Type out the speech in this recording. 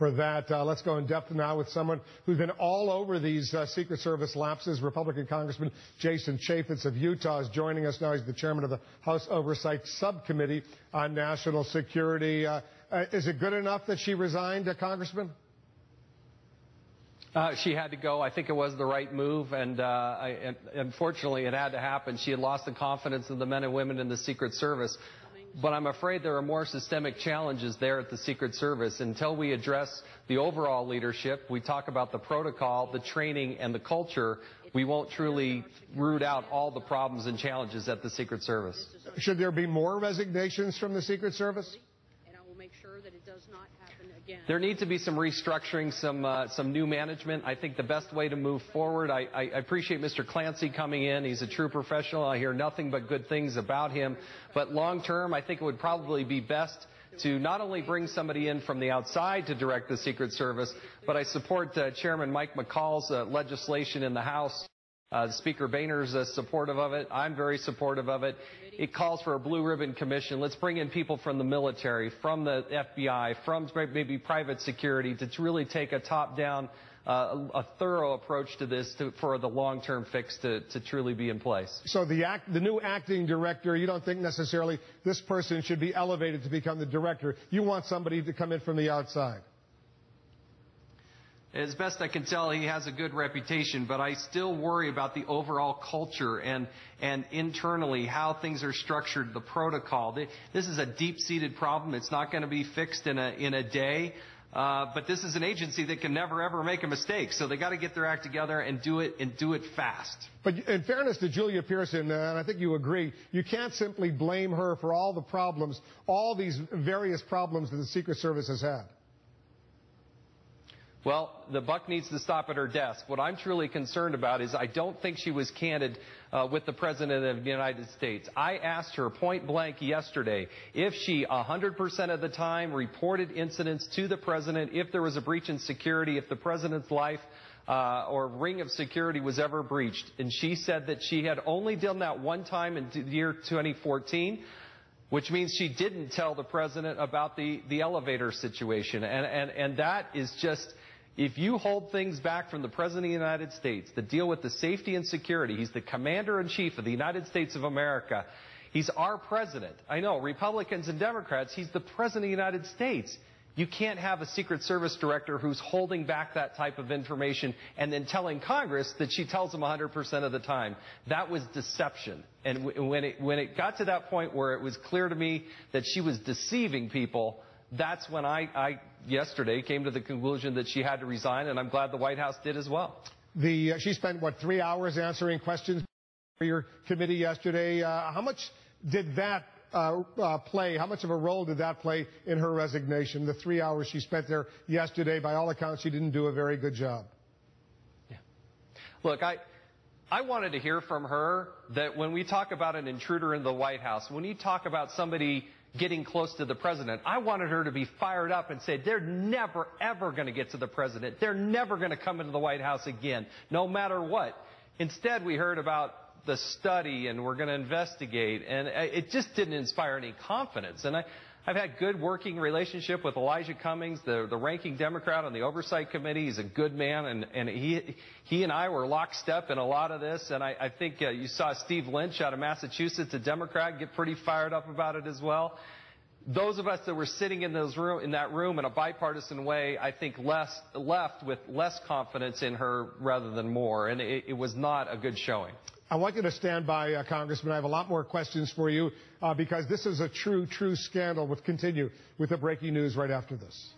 for that. Let's go in depth now with someone who's been all over these Secret Service lapses. Republican Congressman Jason Chaffetz of Utah is joining us now. He's the chairman of the House Oversight Subcommittee on National Security. Is it good enough that she resigned, Congressman? She had to go. I think it was the right move, and unfortunately it had to happen. She had lost the confidence of the men and women in the Secret Service. But I'm afraid there are more systemic challenges there at the Secret Service. Until we address the overall leadership, we talk about the protocol, the training, and the culture, we won't truly root out all the problems and challenges at the Secret Service. Should there be more resignations from the Secret Service? Make sure that it does not happen again. There needs to be some restructuring, some new management. I think the best way to move forward, I appreciate Mr. Clancy coming in. He's a true professional. I hear nothing but good things about him. But long term, I think it would probably be best to not only bring somebody in from the outside to direct the Secret Service, but I support Chairman Mike McCall's legislation in the House. Speaker Boehner's supportive of it. I'm very supportive of it. It calls for a blue ribbon commission. Let's bring in people from the military, from the FBI, from maybe private security to really take a top-down, a thorough approach to this for the long-term fix to truly be in place. So the new acting director, you don't think necessarily this person should be elevated to become the director. You want somebody to come in from the outside. As best I can tell, he has a good reputation, but I still worry about the overall culture and internally how things are structured, the protocol. This is a deep-seated problem. It's not going to be fixed in a day, but this is an agency that can never, ever make a mistake. So they got to get their act together and do it fast. But in fairness to Julia Pearson, and I think you agree, you can't simply blame her for all the problems, all these various problems that the Secret Service has had. Well, the buck needs to stop at her desk. What I'm truly concerned about is I don't think she was candid with the President of the United States. I asked her point blank yesterday if she 100% of the time reported incidents to the President, if there was a breach in security, if the President's life or ring of security was ever breached. And she said that she had only done that one time in the year 2014. Which means she didn't tell the President about the elevator situation. And that is just, if you hold things back from the President of the United States that deal with the safety and security, he's the Commander-in-Chief of the United States of America. He's our President. I know, Republicans and Democrats, he's the President of the United States. You can't have a Secret Service director who's holding back that type of information and then telling Congress that she tells them 100% of the time. That was deception. And when it got to that point where it was clear to me that she was deceiving people, that's when I yesterday came to the conclusion that she had to resign, and I'm glad the White House did as well. She spent, 3 hours answering questions for your committee yesterday. How much did that play? How much of a role did that play in her resignation? The 3 hours she spent there yesterday, by all accounts, she didn't do a very good job. Yeah. Look, I wanted to hear from her that when we talk about an intruder in the White House, when you talk about somebody getting close to the President, I wanted her to be fired up and say, they're never, ever going to get to the President. They're never going to come into the White House again, no matter what. Instead, we heard about the study and we're going to investigate, and it just didn't inspire any confidence. And I've had good working relationship with Elijah Cummings, the ranking Democrat on the Oversight Committee. He's a good man, and he and I were lockstep in a lot of this. And I think you saw Steve Lynch out of Massachusetts, a Democrat, get pretty fired up about it as well. Those of us that were sitting in that room in a bipartisan way, I think left with less confidence in her rather than more, and it was not a good showing. I want you to stand by, Congressman. I have a lot more questions for you because this is a true scandal. We'll continue with the breaking news right after this.